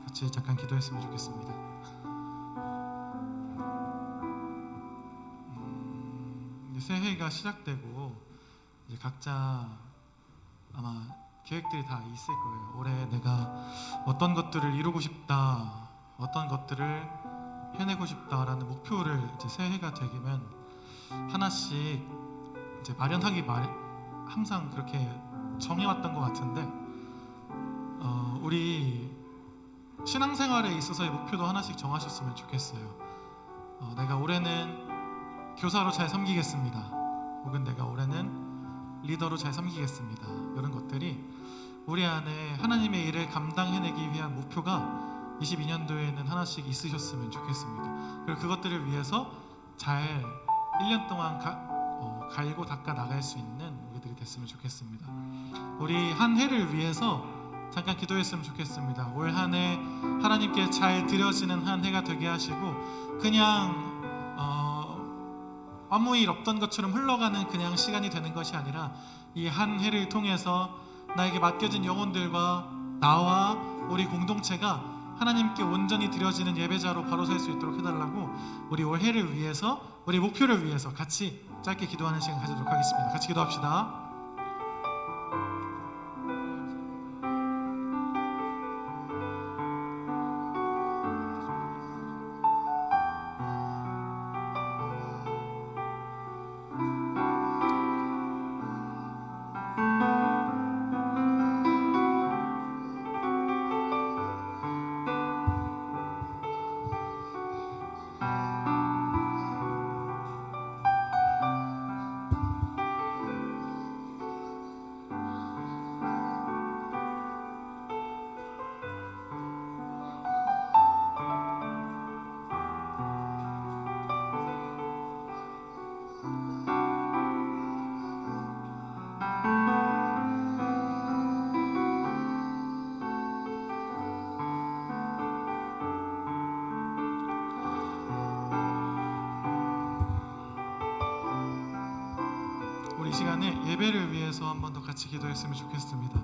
같이 잠깐 기도했으면 좋겠습니다. 이제 새해가 시작되고 이제 각자 아마 계획들이 다 있을 거예요. 올해 내가 어떤 것들을 이루고 싶다, 어떤 것들을 해내고 싶다라는 목표를 이제 새해가 되면 하나씩 이제 마련하기 항상 그렇게 정해왔던 것 같은데 우리 신앙생활에 있어서의 목표도 하나씩 정하셨으면 좋겠어요. 내가 올해는 교사로 잘 섬기겠습니다. 혹은 내가 올해는 리더로 잘 섬기겠습니다. 이런 것들이 우리 안에 하나님의 일을 감당해내기 위한 목표가 22년도에는 하나씩 있으셨으면 좋겠습니다. 그리고 그것들을 위해서 잘 1년 동안 갈고 닦아 나갈 수 있는 우리들이 됐으면 좋겠습니다. 우리 한 해를 위해서 잠깐 기도했으면 좋겠습니다. 올 한 해 하나님께 잘 드려지는 한 해가 되게 하시고 그냥 아무 일 없던 것처럼 흘러가는 그냥 시간이 되는 것이 아니라 이 한 해를 통해서 나에게 맡겨진 영혼들과 나와 우리 공동체가 하나님께 온전히 드려지는 예배자로 바로 설 수 있도록 해달라고 우리 올해를 위해서 우리 목표를 위해서 같이 짧게 기도하는 시간 가지도록 하겠습니다. 같이 기도합시다. 우리 시간에 예배를 위해서 한 번 더 같이 기도했으면 좋겠습니다.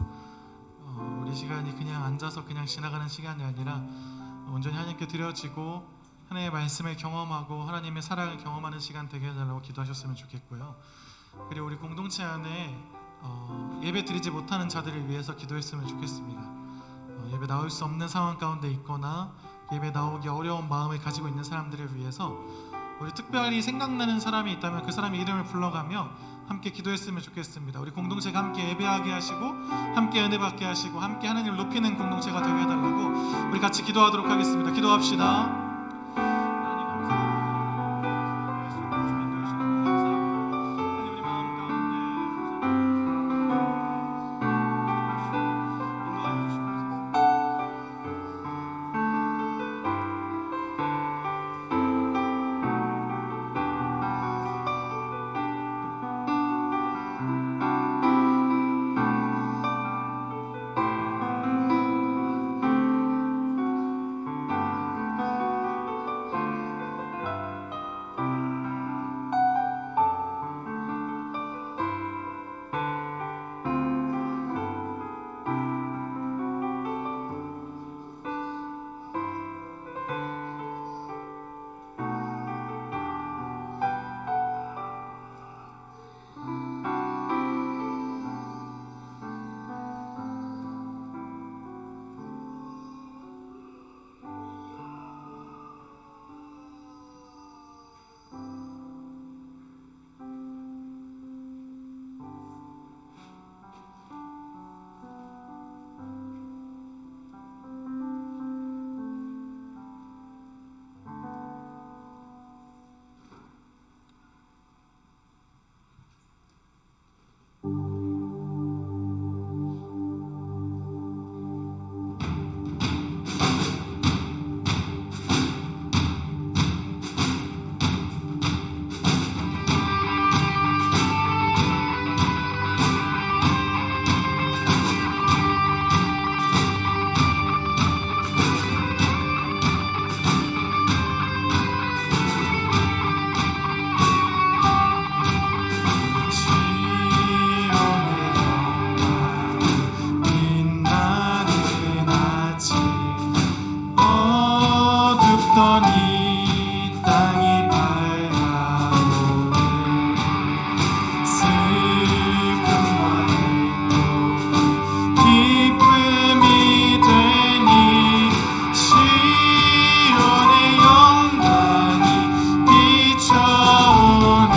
우리 시간이 그냥 앉아서 그냥 지나가는 시간이 아니라 온전히 하나님께 드려지고 하나님의 말씀을 경험하고 하나님의 사랑을 경험하는 시간 되게 해달라고 기도하셨으면 좋겠고요. 그리고 우리 공동체 안에 예배 드리지 못하는 자들을 위해서 기도했으면 좋겠습니다. 예배 나올 수 없는 상황 가운데 있거나 예배 나오기 어려운 마음을 가지고 있는 사람들을 위해서 우리 특별히 생각나는 사람이 있다면 그 사람의 이름을 불러가며 함께 기도했으면 좋겠습니다. 우리 공동체가 함께 예배하게 하시고 함께 은혜 받게 하시고 함께 하나님을 높이는 공동체가 되게 해달라고 우리 같이 기도하도록 하겠습니다. 기도합시다. 걷던 이 땅이 밝아오네. 슬픔과 애통 기쁨이 되니 시온의 영광이 비춰오네.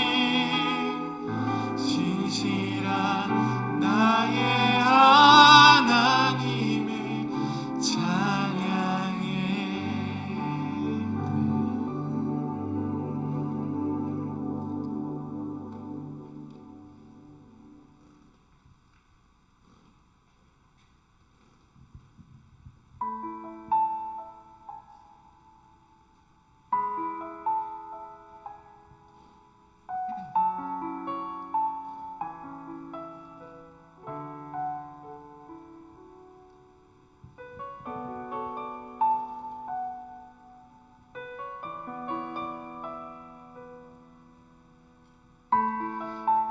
역사하시는 신실한 나의 하나님의 찬양해.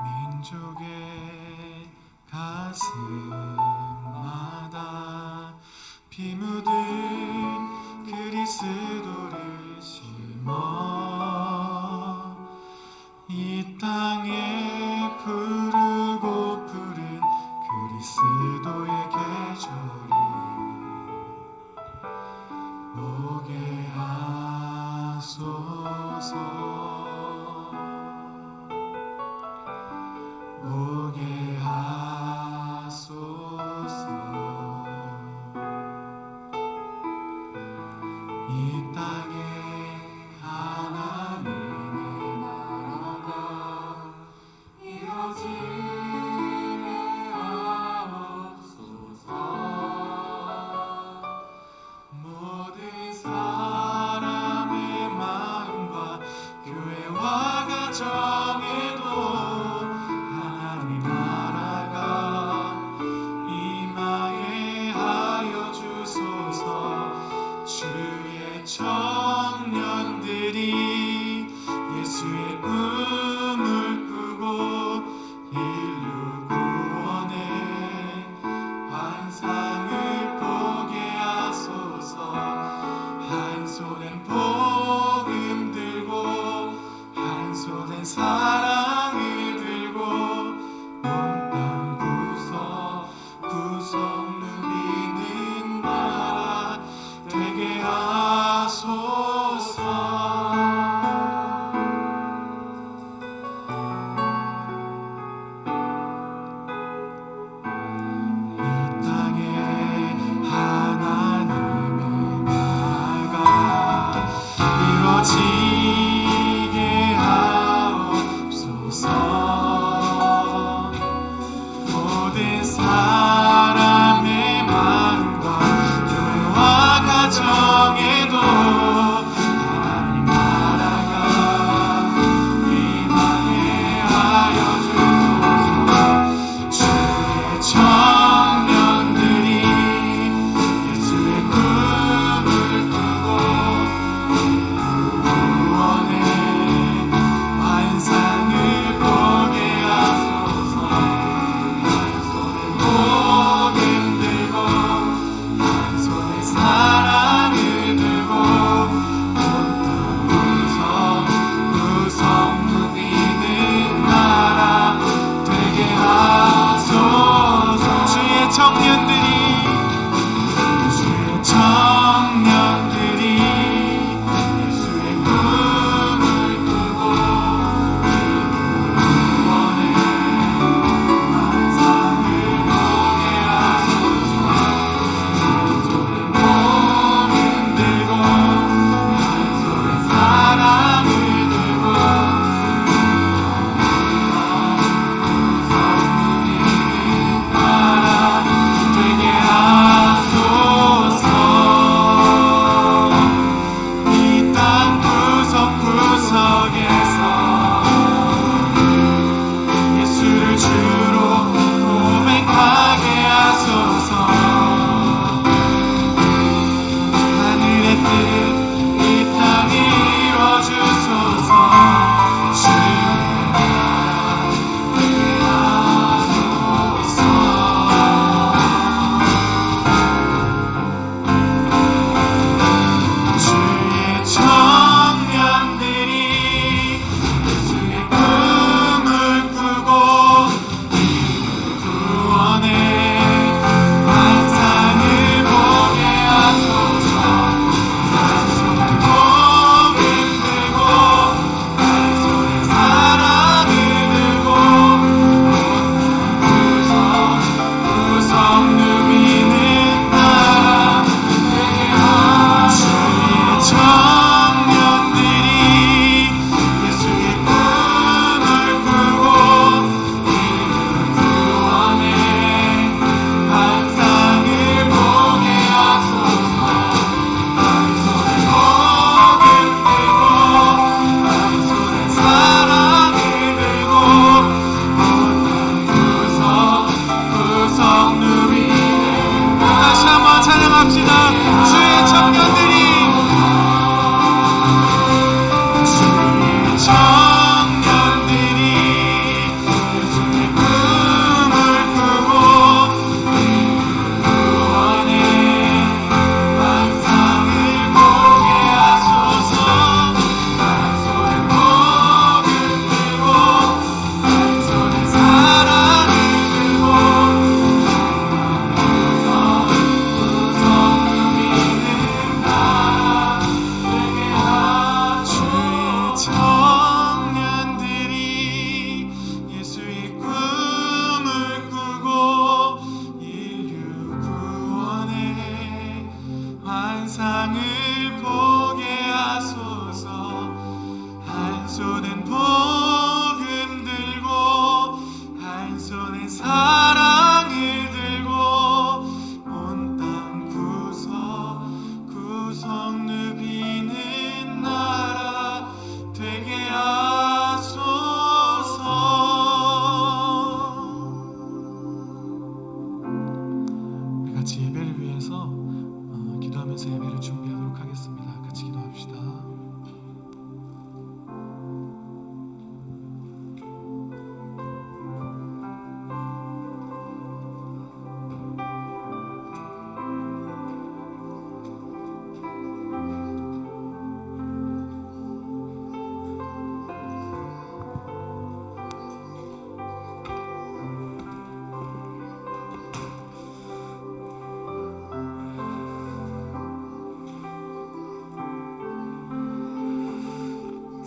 민족의 가슴마다 피 묻은 그리스도를 심어 이 땅에 푸르고 푸른 그리스도의 계절이 오게 하소서. 오게 하소서. 이 땅에 하나님의 나라가 이루어지게 하옵소서. 모든 사람의 마음과 교회와 가정에도 하나님 나라가 임하게 하여 주소서. 주의 청년들이 예수의 꿈을 꾸고 인류 구원의 환상을 보게 하소서. 한 손엔 복음 들고 한 손엔 사랑을 들고 온 땅 구석 누리는 나라 되게 하소서. 이 땅에 하나님의 나라가 이루어지게 하옵소서.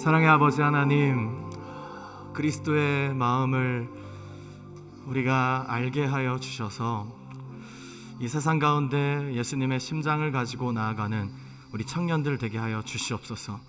사랑의 아버지 하나님, 그리스도의 마음을 우리가 알게 하여 주셔서 이 세상 가운데 예수님의 심장을 가지고 나아가는 우리 청년들 되게 하여 주시옵소서.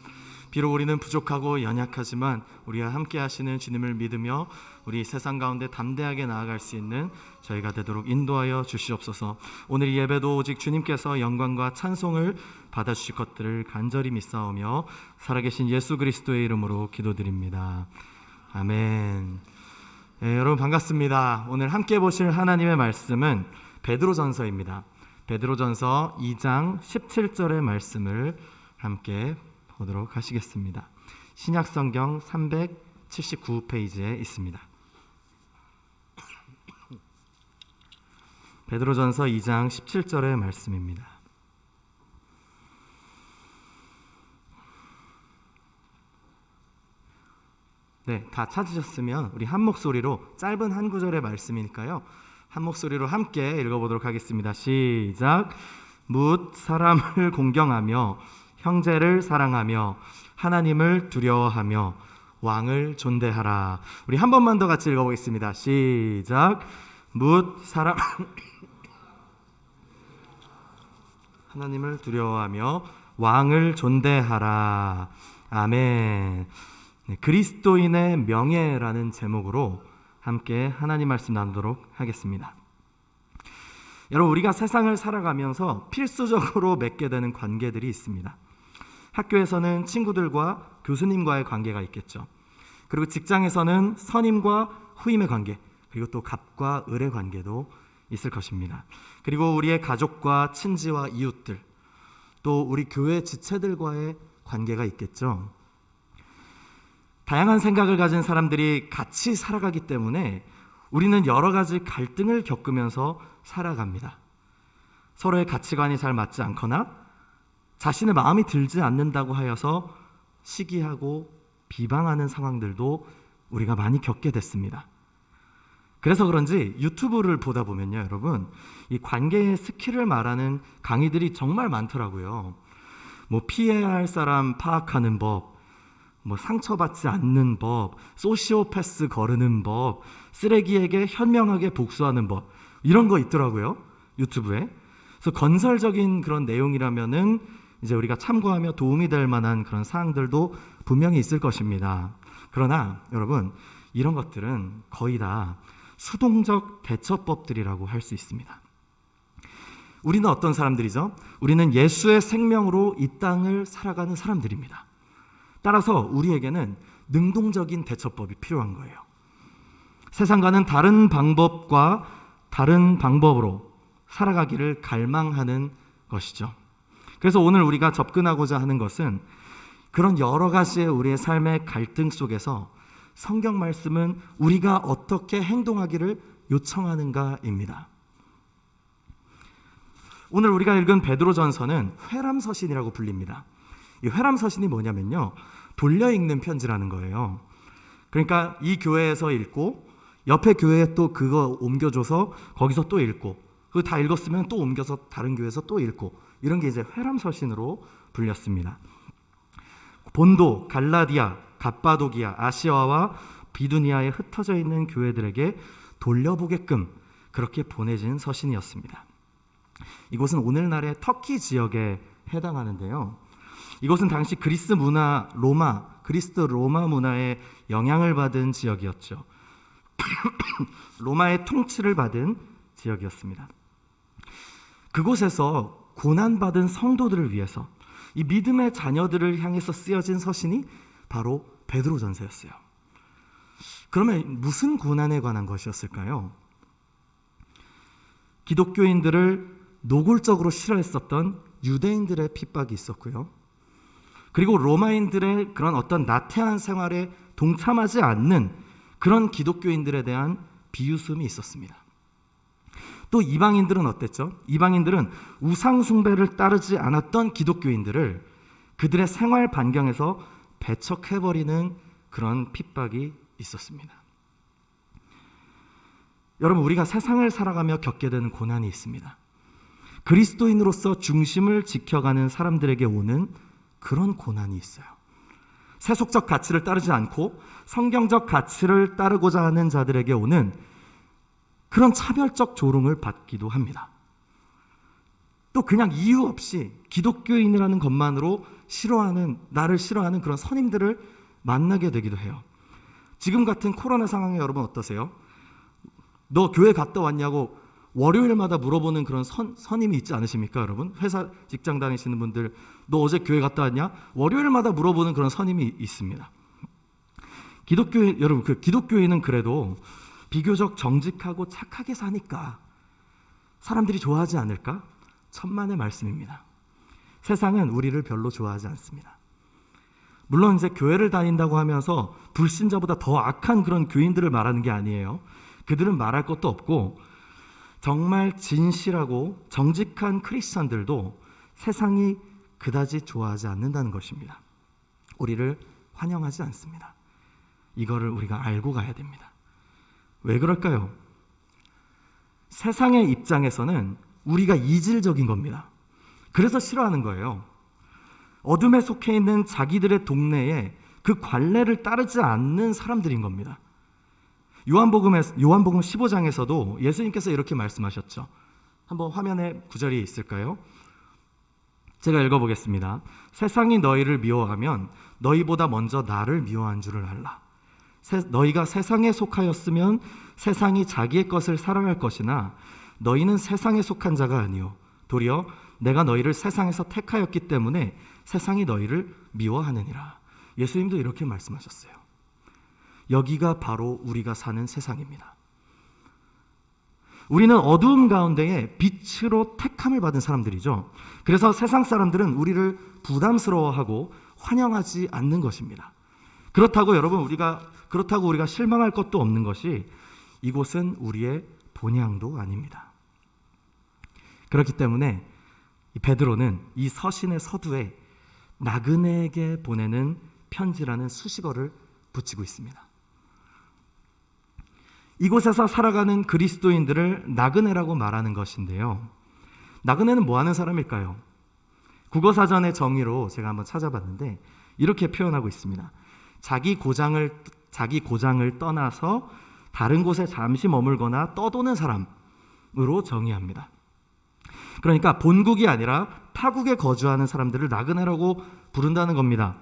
비록 우리는 부족하고 연약하지만 우리와 함께 하시는 주님을 믿으며 우리 세상 가운데 담대하게 나아갈 수 있는 저희가 되도록 인도하여 주시옵소서. 오늘 이 예배도 오직 주님께서 영광과 찬송을 받아주실 것들을 간절히 믿사오며 살아계신 예수 그리스도의 이름으로 기도드립니다. 아멘. 여러분 반갑습니다. 오늘 함께 보실 하나님의 말씀은 베드로전서입니다. 베드로전서 2장 17절의 말씀을 함께 보도록 하시겠습니다. 신약성경 379페이지에 있습니다. 베드로전서 2장 17절의 말씀입니다. 네, 다 찾으셨으면 우리 한 목소리로, 짧은 한 구절의 말씀이니까요, 한 목소리로 함께 읽어보도록 하겠습니다. 시작. 묻 사람을 공경하며 형제를 사랑하며 하나님을 두려워하며 왕을 존대하라. 우리 한 번만 더 같이 읽어보겠습니다. 시작. 묻 사람 하나님을 두려워하며 왕을 존대하라. 아멘. 네, 그리스도인의 명예라는 제목으로 함께 하나님 말씀 나누도록 하겠습니다. 여러분, 우리가 세상을 살아가면서 필수적으로 맺게 되는 관계들이 있습니다. 학교에서는 친구들과 교수님과의 관계가 있겠죠. 그리고 직장에서는 선임과 후임의 관계, 그리고 또 갑과 을의 관계도 있을 것입니다. 그리고 우리의 가족과 친지와 이웃들, 또 우리 교회 지체들과의 관계가 있겠죠. 다양한 생각을 가진 사람들이 같이 살아가기 때문에 우리는 여러 가지 갈등을 겪으면서 살아갑니다. 서로의 가치관이 잘 맞지 않거나 자신의 마음이 들지 않는다고 하여서 시기하고 비방하는 상황들도 우리가 많이 겪게 됐습니다. 그래서 그런지 유튜브를 보다 보면요, 여러분, 이 관계의 스킬을 말하는 강의들이 정말 많더라고요. 뭐 피해야 할 사람 파악하는 법, 뭐 상처받지 않는 법, 소시오패스 거르는 법, 쓰레기에게 현명하게 복수하는 법, 이런 거 있더라고요, 유튜브에. 그래서 건설적인 그런 내용이라면은 이제 우리가 참고하며 도움이 될 만한 그런 사항들도 분명히 있을 것입니다. 그러나 여러분, 이런 것들은 거의 다 수동적 대처법들이라고 할 수 있습니다. 우리는 어떤 사람들이죠? 우리는 예수의 생명으로 이 땅을 살아가는 사람들입니다. 따라서 우리에게는 능동적인 대처법이 필요한 거예요. 세상과는 다른 방법과 다른 방법으로 살아가기를 갈망하는 것이죠. 그래서 오늘 우리가 접근하고자 하는 것은 그런 여러 가지의 우리의 삶의 갈등 속에서 성경 말씀은 우리가 어떻게 행동하기를 요청하는가입니다. 오늘 우리가 읽은 베드로전서는 회람서신이라고 불립니다. 이 회람서신이 뭐냐면요, 돌려 읽는 편지라는 거예요. 그러니까 이 교회에서 읽고 옆에 교회에 또 그거 옮겨줘서 거기서 또 읽고, 그거 다 읽었으면 또 옮겨서 다른 교회에서 또 읽고, 이런 게 이제 회람서신으로 불렸습니다. 본도, 갈라디아, 갑바도기아, 아시아와 비두니아에 흩어져 있는 교회들에게 돌려보게끔 그렇게 보내진 서신이었습니다. 이곳은 오늘날의 터키 지역에 해당하는데요, 이곳은 당시 그리스 로마 문화의 영향을 받은 지역이었죠. 로마의 통치를 받은 지역이었습니다. 그곳에서 고난받은 성도들을 위해서 이 믿음의 자녀들을 향해서 쓰여진 서신이 바로 베드로전서였어요. 그러면 무슨 고난에 관한 것이었을까요? 기독교인들을 노골적으로 싫어했었던 유대인들의 핍박이 있었고요. 그리고 로마인들의 그런 어떤 나태한 생활에 동참하지 않는 그런 기독교인들에 대한 비웃음이 있었습니다. 또 이방인들은 어땠죠? 이방인들은 우상 숭배를 따르지 않았던 기독교인들을 그들의 생활 반경에서 배척해버리는 그런 핍박이 있었습니다. 여러분, 우리가 세상을 살아가며 겪게 되는 고난이 있습니다. 그리스도인으로서 중심을 지켜가는 사람들에게 오는 그런 고난이 있어요. 세속적 가치를 따르지 않고 성경적 가치를 따르고자 하는 자들에게 오는 그런 차별적 조롱을 받기도 합니다. 또 그냥 이유 없이 기독교인이라는 것만으로 나를 싫어하는 그런 선임들을 만나게 되기도 해요. 지금 같은 코로나 상황에 여러분 어떠세요? 너 교회 갔다 왔냐고 월요일마다 물어보는 그런 선임이 있지 않으십니까, 여러분? 회사 직장 다니시는 분들, 너 어제 교회 갔다 왔냐? 월요일마다 물어보는 그런 선임이 있습니다. 여러분, 기독교인은 그래도 비교적 정직하고 착하게 사니까 사람들이 좋아하지 않을까? 천만의 말씀입니다. 세상은 우리를 별로 좋아하지 않습니다. 물론 이제 교회를 다닌다고 하면서 불신자보다 더 악한 그런 교인들을 말하는 게 아니에요. 그들은 말할 것도 없고 정말 진실하고 정직한 크리스천들도 세상이 그다지 좋아하지 않는다는 것입니다. 우리를 환영하지 않습니다. 이거를 우리가 알고 가야 됩니다. 왜 그럴까요? 세상의 입장에서는 우리가 이질적인 겁니다. 그래서 싫어하는 거예요. 어둠에 속해 있는 자기들의 동네에 그 관례를 따르지 않는 사람들인 겁니다. 요한복음 15장에서도 예수님께서 이렇게 말씀하셨죠. 한번 화면에 구절이 있을까요? 제가 읽어보겠습니다. 세상이 너희를 미워하면 너희보다 먼저 나를 미워한 줄을 알라. 너희가 세상에 속하였으면 세상이 자기의 것을 사랑할 것이나 너희는 세상에 속한 자가 아니요 도리어 내가 너희를 세상에서 택하였기 때문에 세상이 너희를 미워하느니라. 예수님도 이렇게 말씀하셨어요. 여기가 바로 우리가 사는 세상입니다. 우리는 어두움 가운데에 빛으로 택함을 받은 사람들이죠. 그래서 세상 사람들은 우리를 부담스러워하고 환영하지 않는 것입니다. 그렇다고 우리가 실망할 것도 없는 것이 이곳은 우리의 본향도 아닙니다. 그렇기 때문에 베드로는 이 서신의 서두에 나그네에게 보내는 편지라는 수식어를 붙이고 있습니다. 이곳에서 살아가는 그리스도인들을 나그네라고 말하는 것인데요. 나그네는 뭐 하는 사람일까요? 국어사전의 정의로 제가 한번 찾아봤는데 이렇게 표현하고 있습니다. 자기 고장을 떠나서 다른 곳에 잠시 머물거나 떠도는 사람으로 정의합니다. 그러니까 본국이 아니라 타국에 거주하는 사람들을 나그네라고 부른다는 겁니다.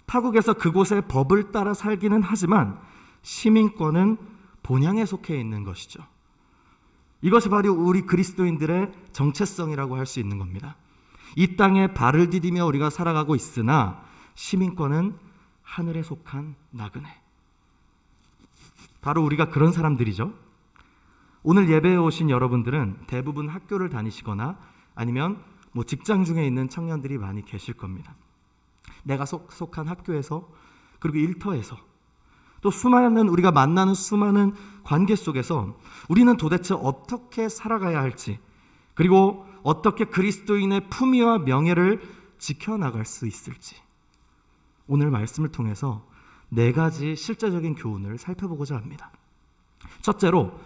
타국에서 그곳의 법을 따라 살기는 하지만 시민권은 본향에 속해 있는 것이죠. 이것이 바로 우리 그리스도인들의 정체성이라고 할 수 있는 겁니다. 이 땅에 발을 디디며 우리가 살아가고 있으나 시민권은 하늘에 속한 나그네. 바로 우리가 그런 사람들이죠. 오늘 예배에 오신 여러분들은 대부분 학교를 다니시거나 아니면 직장 중에 있는 청년들이 많이 계실 겁니다. 내가 속한 학교에서 그리고 일터에서 또 우리가 만나는 수많은 관계 속에서 우리는 도대체 어떻게 살아가야 할지 그리고 어떻게 그리스도인의 품위와 명예를 지켜나갈 수 있을지 오늘 말씀을 통해서 4가지 실제적인 교훈을 살펴보고자 합니다. 첫째로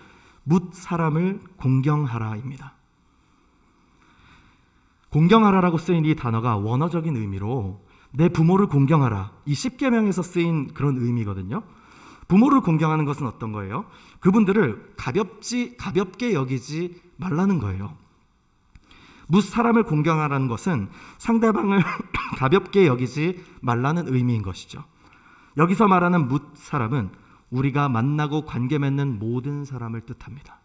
묻 사람을 공경하라입니다. 공경하라라고 쓰인 이 단어가 원어적인 의미로 내 부모를 공경하라, 이 10계명에서 쓰인 그런 의미거든요. 부모를 공경하는 것은 어떤 거예요? 그분들을 가볍게 여기지 말라는 거예요. 묻 사람을 공경하라는 것은 상대방을 가볍게 여기지 말라는 의미인 것이죠. 여기서 말하는 묻 사람은 우리가 만나고 관계 맺는 모든 사람을 뜻합니다.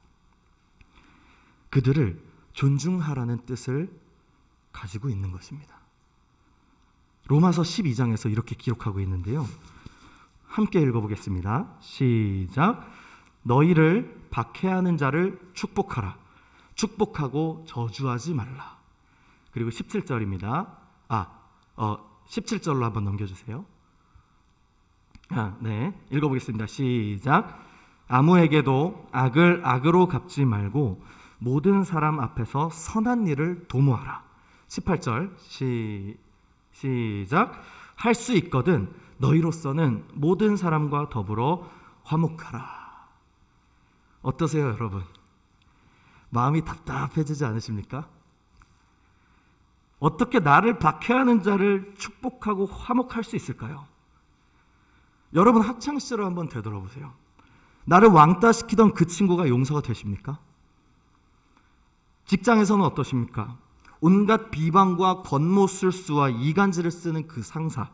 그들을 존중하라는 뜻을 가지고 있는 것입니다. 로마서 12장에서 이렇게 기록하고 있는데요. 함께 읽어보겠습니다. 시작. 너희를 박해하는 자를 축복하라. 축복하고 저주하지 말라. 그리고 17절입니다. 17절로 한번 넘겨주세요. 네, 읽어보겠습니다. 시작. 아무에게도 악을 악으로 갚지 말고 모든 사람 앞에서 선한 일을 도모하라. 18절 시작. 할 수 있거든 너희로서는 모든 사람과 더불어 화목하라. 어떠세요, 여러분? 마음이 답답해지지 않으십니까? 어떻게 나를 박해하는 자를 축복하고 화목할 수 있을까요? 여러분 학창 시절을 한번 되돌아보세요. 나를 왕따 시키던 그 친구가 용서가 되십니까? 직장에서는 어떠십니까? 온갖 비방과 권모술수와 이간질을 쓰는 그 상사,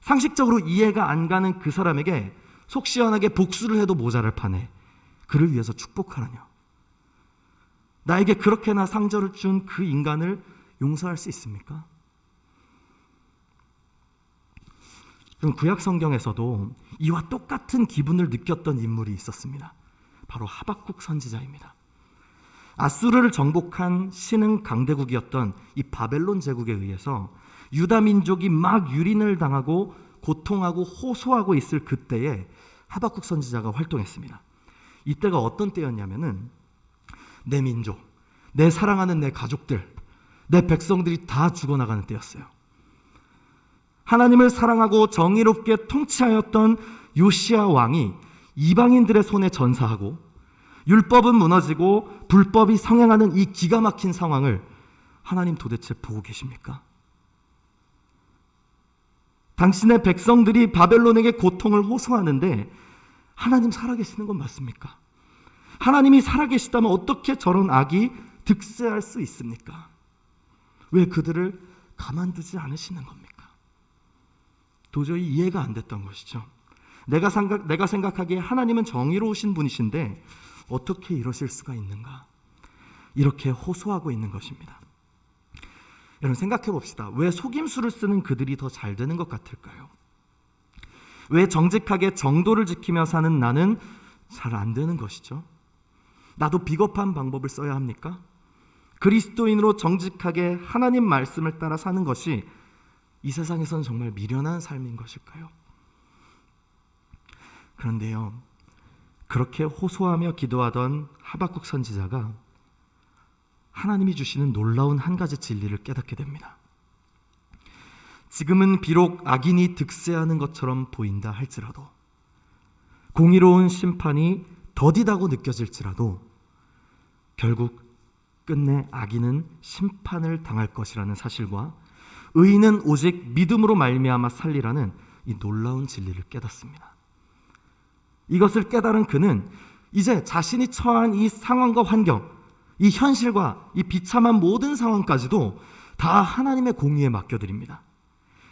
상식적으로 이해가 안 가는 그 사람에게 속 시원하게 복수를 해도 모자랄 판에 그를 위해서 축복하라뇨. 나에게 그렇게나 상처를 준 그 인간을 용서할 수 있습니까? 그럼 구약 성경에서도 이와 똑같은 기분을 느꼈던 인물이 있었습니다. 바로 하박국 선지자입니다. 아수르를 정복한 신흥 강대국이었던 이 바벨론 제국에 의해서 유다 민족이 막 유린을 당하고 고통하고 호소하고 있을 그때에 하박국 선지자가 활동했습니다. 이때가 어떤 때였냐면은 내 민족, 내 사랑하는 내 가족들, 내 백성들이 다 죽어나가는 때였어요. 하나님을 사랑하고 정의롭게 통치하였던 요시야 왕이 이방인들의 손에 전사하고 율법은 무너지고 불법이 성행하는 이 기가 막힌 상황을 하나님 도대체 보고 계십니까? 당신의 백성들이 바벨론에게 고통을 호소하는데 하나님 살아계시는 건 맞습니까? 하나님이 살아계시다면 어떻게 저런 악이 득세할 수 있습니까? 왜 그들을 가만두지 않으시는 겁니까? 도저히 이해가 안 됐던 것이죠. 내가 생각하기에 하나님은 정의로우신 분이신데 어떻게 이러실 수가 있는가? 이렇게 호소하고 있는 것입니다. 여러분 생각해 봅시다. 왜 속임수를 쓰는 그들이 더 잘 되는 것 같을까요? 왜 정직하게 정도를 지키며 사는 나는 잘 안 되는 것이죠? 나도 비겁한 방법을 써야 합니까? 그리스도인으로 정직하게 하나님 말씀을 따라 사는 것이 이 세상에서는 정말 미련한 삶인 것일까요? 그런데요, 그렇게 호소하며 기도하던 하박국 선지자가 하나님이 주시는 놀라운 한 가지 진리를 깨닫게 됩니다. 지금은 비록 악인이 득세하는 것처럼 보인다 할지라도, 공의로운 심판이 더디다고 느껴질지라도 결국 끝내 악인은 심판을 당할 것이라는 사실과 의인은 오직 믿음으로 말미암아 살리라는 이 놀라운 진리를 깨닫습니다. 이것을 깨달은 그는 이제 자신이 처한 이 상황과 환경, 이 현실과 이 비참한 모든 상황까지도 다 하나님의 공의에 맡겨드립니다.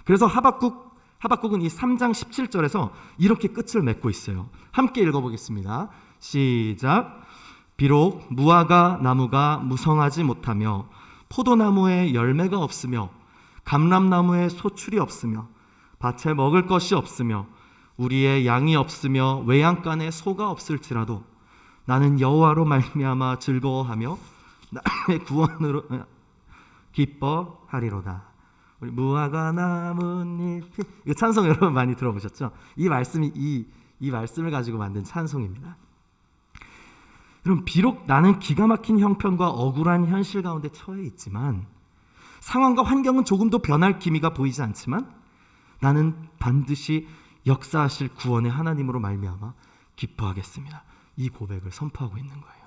그래서 하박국은 이 3장 17절에서 이렇게 끝을 맺고 있어요. 함께 읽어보겠습니다. 시작. 비록 무화과 나무가 무성하지 못하며 포도나무에 열매가 없으며 감람나무에 소출이 없으며 밭에 먹을 것이 없으며 우리의 양이 없으며 외양간에 소가 없을지라도 나는 여호와로 말미암아 즐거워하며 나의 구원으로 기뻐하리로다. 우리 무화과 나뭇잎이, 이 찬송 여러분 많이 들어보셨죠? 이 말씀이 이 말씀을 가지고 만든 찬송입니다. 여러분 비록 나는 기가 막힌 형편과 억울한 현실 가운데 처해 있지만, 상황과 환경은 조금도 변할 기미가 보이지 않지만 나는 반드시 역사하실 구원의 하나님으로 말미암아 기뻐하겠습니다. 이 고백을 선포하고 있는 거예요.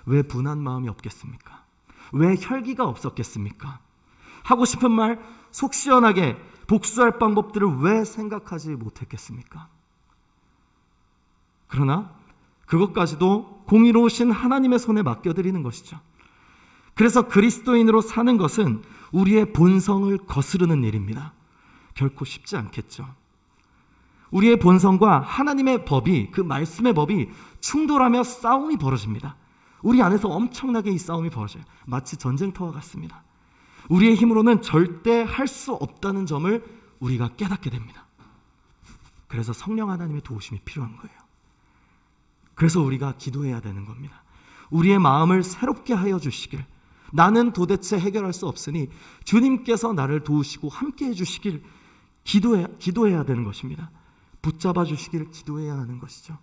왜 분한 마음이 없겠습니까? 왜 혈기가 없었겠습니까? 하고 싶은 말 속 시원하게 복수할 방법들을 왜 생각하지 못했겠습니까? 그러나 그것까지도 공의로우신 하나님의 손에 맡겨드리는 것이죠. 그래서 그리스도인으로 사는 것은 우리의 본성을 거스르는 일입니다. 결코 쉽지 않겠죠. 우리의 본성과 하나님의 법이, 그 말씀의 법이 충돌하며 싸움이 벌어집니다. 우리 안에서 엄청나게 이 싸움이 벌어져요. 마치 전쟁터와 같습니다. 우리의 힘으로는 절대 할 수 없다는 점을 우리가 깨닫게 됩니다. 그래서 성령 하나님의 도우심이 필요한 거예요. 그래서 우리가 기도해야 되는 겁니다. 우리의 마음을 새롭게 하여 주시길, 나는 도대체 해결할 수 없으니 주님께서 나를 도우시고 함께 해주시길 기도해야 되는 것입니다. 붙잡아 주시길 기도해야 하는 것이죠.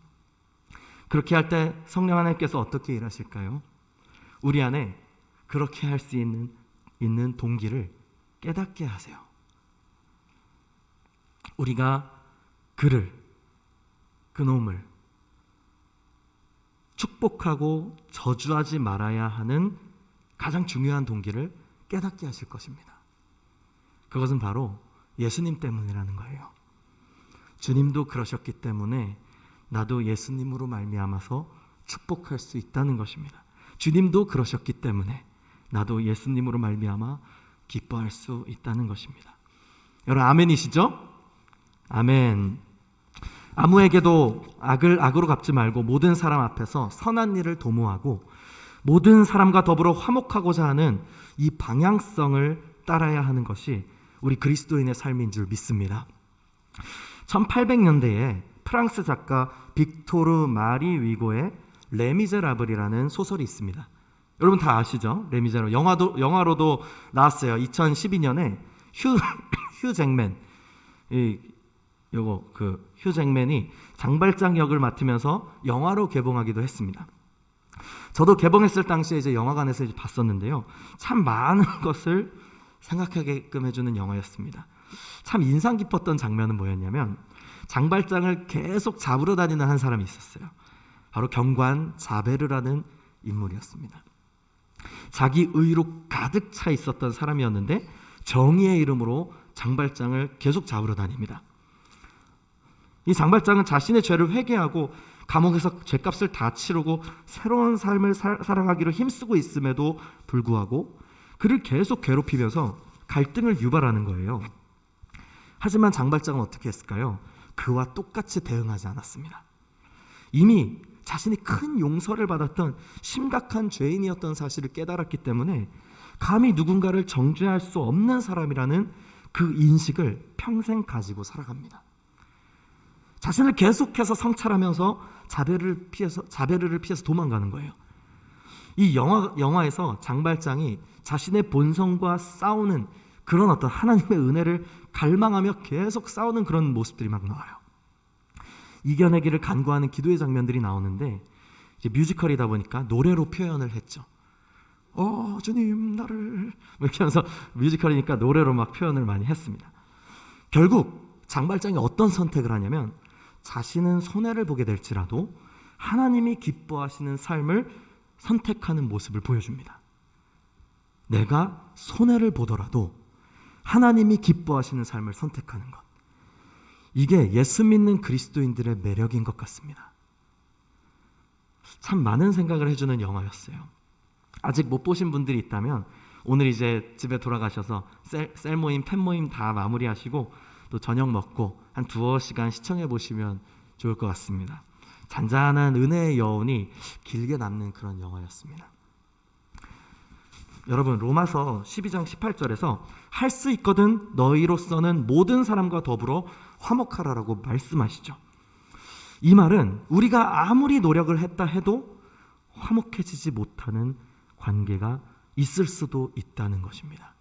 그렇게 할 때 성령 하나님께서 어떻게 일하실까요? 우리 안에 그렇게 할 수 있는 동기를 깨닫게 하세요. 우리가 그놈을 축복하고 저주하지 말아야 하는 가장 중요한 동기를 깨닫게 하실 것입니다. 그것은 바로 예수님 때문이라는 거예요. 주님도 그러셨기 때문에 나도 예수님으로 말미암아서 축복할 수 있다는 것입니다. 주님도 그러셨기 때문에 나도 예수님으로 말미암아 기뻐할 수 있다는 것입니다. 여러분 아멘이시죠? 아멘. 아무에게도 악을 악으로 갚지 말고 모든 사람 앞에서 선한 일을 도모하고 모든 사람과 더불어 화목하고자 하는 이 방향성을 따라야 하는 것이 우리 그리스도인의 삶인 줄 믿습니다. 1800년대에 프랑스 작가 빅토르 마리 위고의 레미제라블이라는 소설이 있습니다. 여러분 다 아시죠? 레미제라블. 영화로도 나왔어요. 2012년에 휴 잭맨 휴 잭맨이 장발장 역을 맡으면서 영화로 개봉하기도 했습니다. 저도 개봉했을 당시에 이제 영화관에서 이제 봤었는데요. 참 많은 것을 생각하게끔 해주는 영화였습니다. 참 인상 깊었던 장면은 뭐였냐면 장발장을 계속 잡으러 다니는 한 사람이 있었어요. 바로 경관 자베르라는 인물이었습니다. 자기 의로 가득 차 있었던 사람이었는데 정의의 이름으로 장발장을 계속 잡으러 다닙니다. 이 장발장은 자신의 죄를 회개하고 감옥에서 죄값을 다 치르고 새로운 삶을 살아가기로 힘쓰고 있음에도 불구하고 그를 계속 괴롭히면서 갈등을 유발하는 거예요. 하지만 장발장은 어떻게 했을까요? 그와 똑같이 대응하지 않았습니다. 이미 자신이 큰 용서를 받았던 심각한 죄인이었던 사실을 깨달았기 때문에 감히 누군가를 정죄할 수 없는 사람이라는 그 인식을 평생 가지고 살아갑니다. 자신을 계속해서 성찰하면서 자베르를 피해서 도망가는 거예요. 이 영화에서 장발장이 자신의 본성과 싸우는 그런 어떤 하나님의 은혜를 갈망하며 계속 싸우는 그런 모습들이 막 나와요. 이겨내기를 간구하는 기도의 장면들이 나오는데 이제 뮤지컬이다 보니까 노래로 표현을 했죠. 주님 나를 이렇게 하면서 뮤지컬이니까 노래로 막 표현을 많이 했습니다. 결국 장발장이 어떤 선택을 하냐면 자신은 손해를 보게 될지라도 하나님이 기뻐하시는 삶을 선택하는 모습을 보여줍니다. 내가 손해를 보더라도 하나님이 기뻐하시는 삶을 선택하는 것. 이게 예수 믿는 그리스도인들의 매력인 것 같습니다. 참 많은 생각을 해주는 영화였어요. 아직 못 보신 분들이 있다면 오늘 이제 집에 돌아가셔서 셀 모임, 팬 모임 다 마무리하시고 또 저녁 먹고 한 2-3시간 시청해 보시면 좋을 것 같습니다. 잔잔한 은혜의 여운이 길게 남는 그런 영화였습니다. 여러분 로마서 12장 18절에서 할 수 있거든 너희로서는 모든 사람과 더불어 화목하라라고 말씀하시죠. 이 말은 우리가 아무리 노력을 했다 해도 화목해지지 못하는 관계가 있을 수도 있다는 것입니다.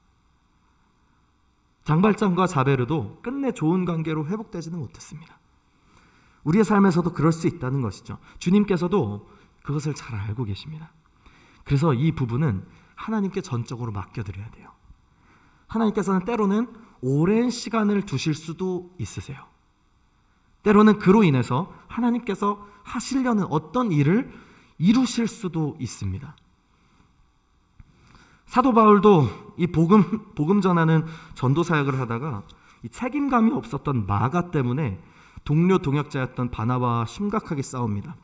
장발장과 자베르도 끝내 좋은 관계로 회복되지는 못했습니다. 우리의 삶에서도 그럴 수 있다는 것이죠. 주님께서도 그것을 잘 알고 계십니다. 그래서 이 부분은 하나님께 전적으로 맡겨드려야 돼요. 하나님께서는 때로는 오랜 시간을 두실 수도 있으세요. 때로는 그로 인해서 하나님께서 하시려는 어떤 일을 이루실 수도 있습니다. 사도 바울도 이 복음 전하는 전도 사역을 하다가 이 책임감이 없었던 마가 때문에 동료 동역자였던 바나바와 심각하게 싸웁니다.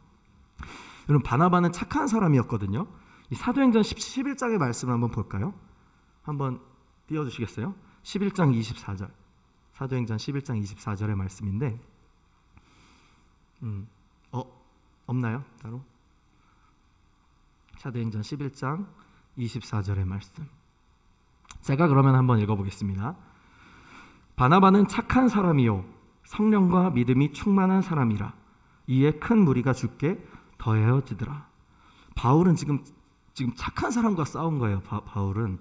여러분 바나바는 착한 사람이었거든요. 이 사도행전 11장의 말씀을 한번 볼까요? 한번 띄워주시겠어요? 11장 24절 사도행전 11장 24절의 말씀인데 없나요? 따로? 사도행전 11장 24절의 말씀 제가 그러면 한번 읽어보겠습니다. 바나바는 착한 사람이요 성령과 믿음이 충만한 사람이라 이에 큰 무리가 주께 더해어지더라. 바울은 지금 착한 사람과 싸운 거예요. 바울은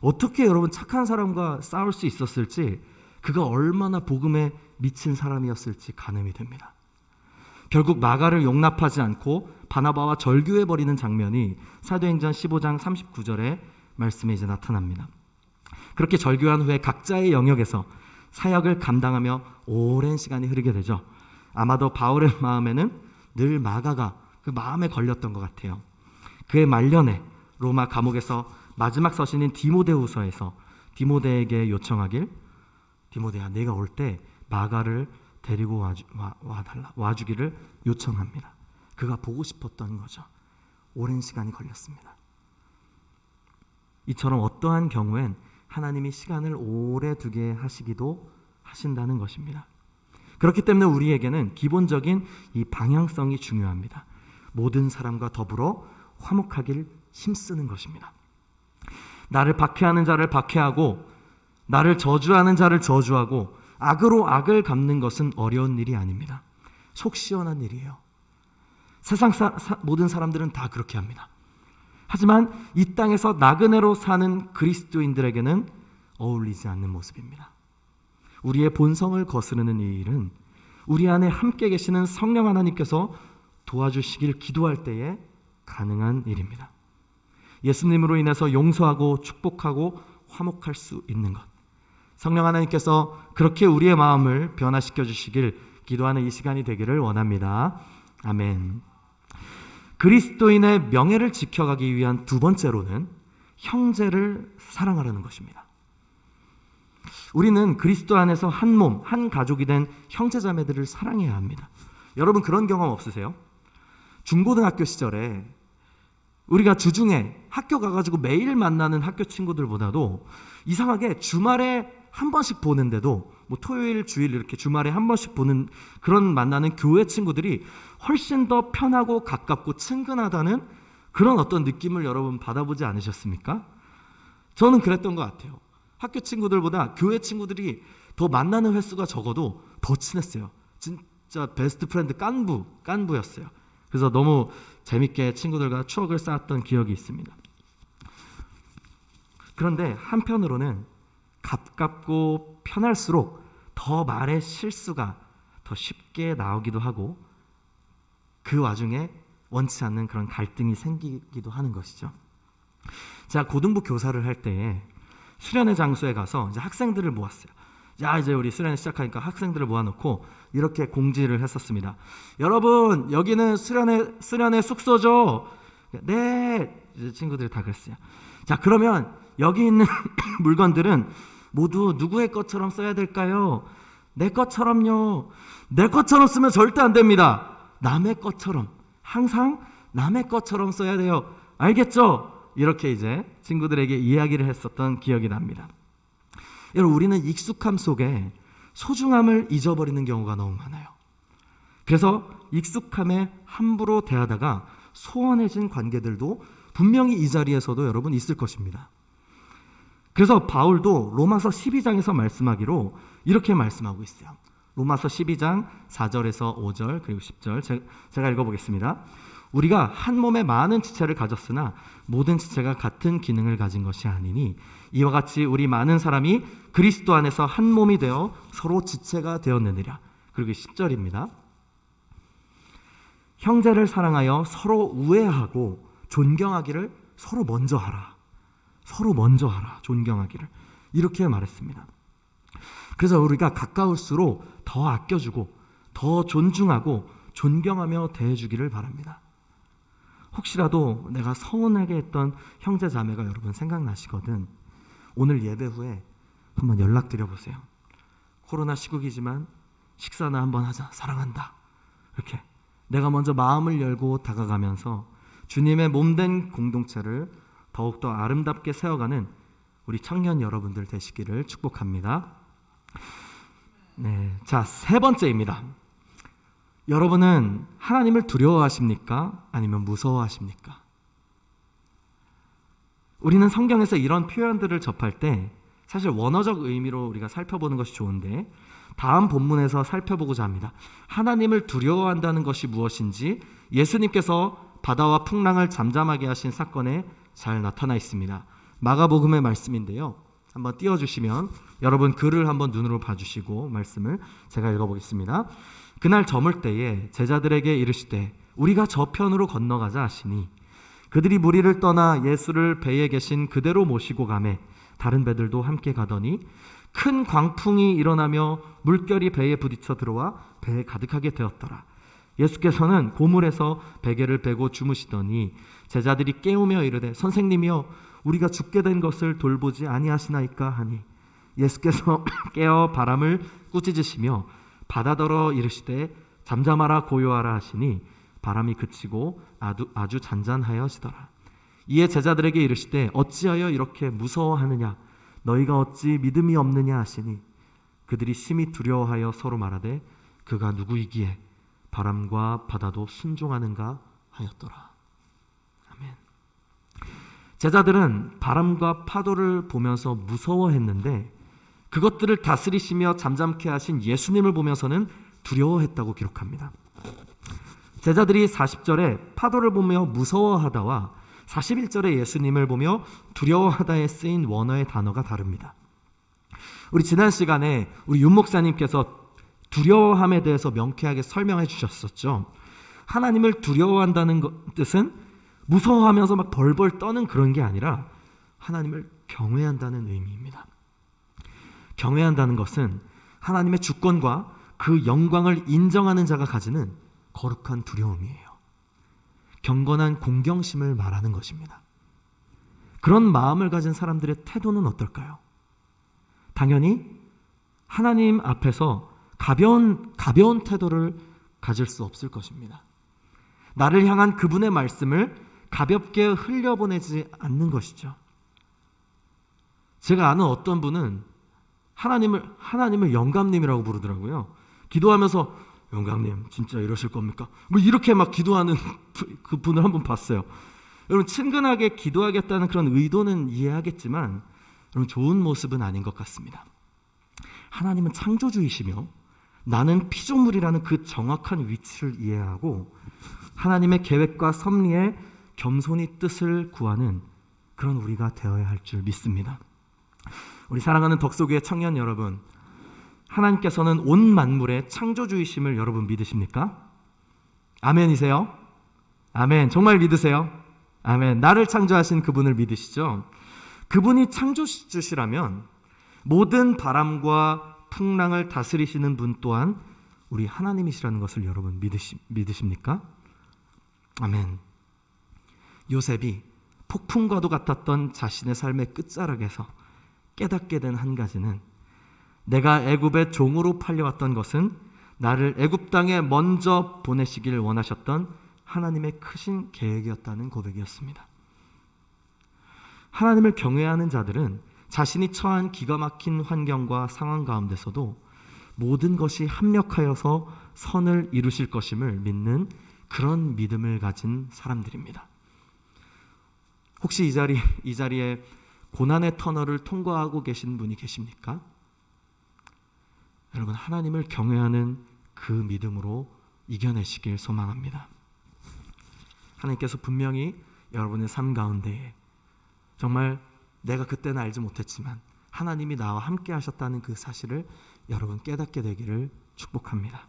어떻게 여러분 착한 사람과 싸울 수 있었을지 그가 얼마나 복음에 미친 사람이었을지 가늠이 됩니다. 결국 마가를 용납하지 않고 바나바와 절교해버리는 장면이 사도행전 15장 39절의 말씀에 이제 나타납니다. 그렇게 절교한 후에 각자의 영역에서 사역을 감당하며 오랜 시간이 흐르게 되죠. 아마도 바울의 마음에는 늘 마가가 그 마음에 걸렸던 것 같아요. 그의 말년에 로마 감옥에서 마지막 서신인 디모데후서에서 디모데에게 요청하길 디모데야 내가 올 때 마가를 데리고 와주기를 요청합니다. 그가 보고 싶었던 거죠. 오랜 시간이 걸렸습니다. 이처럼 어떠한 경우엔 하나님이 시간을 오래 두게 하시기도 하신다는 것입니다. 그렇기 때문에 우리에게는 기본적인 이 방향성이 중요합니다. 모든 사람과 더불어 화목하길 힘쓰는 것입니다. 나를 박해하는 자를 박해하고 나를 저주하는 자를 저주하고 악으로 악을 갚는 것은 어려운 일이 아닙니다. 속 시원한 일이에요. 세상 모든 사람들은 다 그렇게 합니다. 하지만 이 땅에서 나그네로 사는 그리스도인들에게는 어울리지 않는 모습입니다. 우리의 본성을 거스르는 이 일은 우리 안에 함께 계시는 성령 하나님께서 도와주시길 기도할 때에 가능한 일입니다. 예수님으로 인해서 용서하고 축복하고 화목할 수 있는 것, 성령 하나님께서 그렇게 우리의 마음을 변화시켜 주시길 기도하는 이 시간이 되기를 원합니다. 아멘. 그리스도인의 명예를 지켜가기 위한 두 번째로는 형제를 사랑하라는 것입니다. 우리는 그리스도 안에서 한 몸, 한 가족이 된 형제자매들을 사랑해야 합니다. 여러분 그런 경험 없으세요? 중고등학교 시절에 우리가 주중에 학교 가가지고 매일 만나는 학교 친구들보다도 이상하게 주말에 한 번씩 보는데도 뭐 토요일, 주일 이렇게 주말에 한 번씩 보는 그런 만나는 교회 친구들이 훨씬 더 편하고 가깝고 친근하다는 그런 어떤 느낌을 여러분 받아보지 않으셨습니까? 저는 그랬던 것 같아요. 학교 친구들보다 교회 친구들이 더 만나는 횟수가 적어도 더 친했어요. 진짜 베스트 프렌드 깐부였어요. 그래서 너무 재밌게 친구들과 추억을 쌓았던 기억이 있습니다. 그런데 한편으로는 가깝고 편할수록 더 말의 실수가 더 쉽게 나오기도 하고 그 와중에 원치 않는 그런 갈등이 생기기도 하는 것이죠. 제가 고등부 교사를 할 때에 수련회 장소에 가서 이제 학생들을 모았어요. 자, 이제 우리 수련회 시작하니까 학생들을 모아놓고 이렇게 공지를 했었습니다. 여러분, 여기는 수련회 숙소죠? 네, 이제 친구들이 다 그랬어요. 자, 그러면 여기 있는 물건들은 모두 누구의 것처럼 써야 될까요? 내 것처럼요. 내 것처럼 쓰면 절대 안 됩니다. 남의 것처럼, 항상 남의 것처럼 써야 돼요. 알겠죠? 이렇게 이제 친구들에게 이야기를 했었던 기억이 납니다. 여러분, 우리는 익숙함 속에 소중함을 잊어버리는 경우가 너무 많아요. 그래서 익숙함에 함부로 대하다가 소원해진 관계들도 분명히 이 자리에서도 여러분 있을 것입니다. 그래서 바울도 로마서 12장에서 말씀하기로 이렇게 말씀하고 있어요. 로마서 12장 4절에서 5절 그리고 10절 제가 읽어보겠습니다. 우리가 한 몸에 많은 지체를 가졌으나 모든 지체가 같은 기능을 가진 것이 아니니 이와 같이 우리 많은 사람이 그리스도 안에서 한 몸이 되어 서로 지체가 되었느니라. 그리고 10절입니다. 형제를 사랑하여 서로 우애하고 존경하기를 서로 먼저 하라. 서로 먼저 하라. 존경하기를. 이렇게 말했습니다. 그래서 우리가 가까울수록 더 아껴주고 더 존중하고 존경하며 대해주기를 바랍니다. 혹시라도 내가 서운하게 했던 형제 자매가 여러분 생각나시거든 오늘 예배 후에 한번 연락드려보세요. 코로나 시국이지만 식사나 한번 하자. 사랑한다. 이렇게 내가 먼저 마음을 열고 다가가면서 주님의 몸된 공동체를 더욱더 아름답게 세워가는 우리 청년 여러분들 되시기를 축복합니다. 네, 자, 세 번째입니다. 여러분은 하나님을 두려워하십니까? 아니면 무서워하십니까? 우리는 성경에서 이런 표현들을 접할 때 사실 원어적 의미로 우리가 살펴보는 것이 좋은데 다음 본문에서 살펴보고자 합니다. 하나님을 두려워한다는 것이 무엇인지 예수님께서 바다와 풍랑을 잠잠하게 하신 사건에 잘 나타나 있습니다. 마가복음의 말씀인데요. 한번 띄워주시면 여러분 글을 한번 눈으로 봐주시고 말씀을 제가 읽어보겠습니다. 그날 저물 때에 제자들에게 이르시되 우리가 저편으로 건너가자 하시니 그들이 무리를 떠나 예수를 배에 계신 그대로 모시고 가매 다른 배들도 함께 가더니 큰 광풍이 일어나며 물결이 배에 부딪혀 들어와 배에 가득하게 되었더라. 예수께서는 고물에서 베개를 베고 주무시더니 제자들이 깨우며 이르되 선생님이여 우리가 죽게 된 것을 돌보지 아니하시나이까 하니 예수께서 깨어 바람을 꾸짖으시며 바다더러 이르시되 잠잠하라 고요하라 하시니 바람이 그치고 아주 잔잔하여지더라. 이에 제자들에게 이르시되 어찌하여 이렇게 무서워하느냐 너희가 어찌 믿음이 없느냐 하시니 그들이 심히 두려워하여 서로 말하되 그가 누구이기에 바람과 바다도 순종하는가 하였더라. 아멘. 제자들은 바람과 파도를 보면서 무서워했는데 그것들을 다스리시며 잠잠케 하신 예수님을 보면서는 두려워했다고 기록합니다. 제자들이 40절에 파도를 보며 무서워하다와 41절에 예수님을 보며 두려워하다에 쓰인 원어의 단어가 다릅니다. 우리 지난 시간에 우리 윤 목사님께서 두려워함에 대해서 명쾌하게 설명해 주셨었죠. 하나님을 두려워한다는 뜻은 무서워하면서 막 벌벌 떠는 그런 게 아니라 하나님을 경외한다는 의미입니다. 경외한다는 것은 하나님의 주권과 그 영광을 인정하는 자가 가지는 거룩한 두려움이에요. 경건한 공경심을 말하는 것입니다. 그런 마음을 가진 사람들의 태도는 어떨까요? 당연히 하나님 앞에서 가벼운 태도를 가질 수 없을 것입니다. 나를 향한 그분의 말씀을 가볍게 흘려보내지 않는 것이죠. 제가 아는 어떤 분은 하나님을 영감님이라고 부르더라고요. 기도하면서 영감님 진짜 이러실 겁니까? 뭐 이렇게 막 기도하는 그 분을 한번 봤어요. 여러분 친근하게 기도하겠다는 그런 의도는 이해하겠지만 여러분 좋은 모습은 아닌 것 같습니다. 하나님은 창조주이시며 나는 피조물이라는 그 정확한 위치를 이해하고 하나님의 계획과 섭리에 겸손히 뜻을 구하는 그런 우리가 되어야 할 줄 믿습니다. 우리 사랑하는 덕소교회 청년 여러분, 하나님께서는 온 만물의 창조주이심을 여러분 믿으십니까? 아멘이세요? 아멘. 정말 믿으세요? 아멘. 나를 창조하신 그분을 믿으시죠? 그분이 창조주시라면 모든 바람과 풍랑을 다스리시는 분 또한 우리 하나님이시라는 것을 여러분 믿으십니까? 아멘. 요셉이 폭풍과도 같았던 자신의 삶의 끝자락에서 깨닫게 된 한 가지는 내가 애굽의 종으로 팔려왔던 것은 나를 애굽 땅에 먼저 보내시길 원하셨던 하나님의 크신 계획이었다는 고백이었습니다. 하나님을 경외하는 자들은 자신이 처한 기가 막힌 환경과 상황 가운데서도 모든 것이 합력하여서 선을 이루실 것임을 믿는 그런 믿음을 가진 사람들입니다. 혹시 이 자리에 고난의 터널을 통과하고 계신 분이 계십니까? 여러분 하나님을 경외하는 그 믿음으로 이겨내시길 소망합니다. 하나님께서 분명히 여러분의 삶 가운데에 정말 내가 그때는 알지 못했지만 하나님이 나와 함께 하셨다는 그 사실을 여러분 깨닫게 되기를 축복합니다.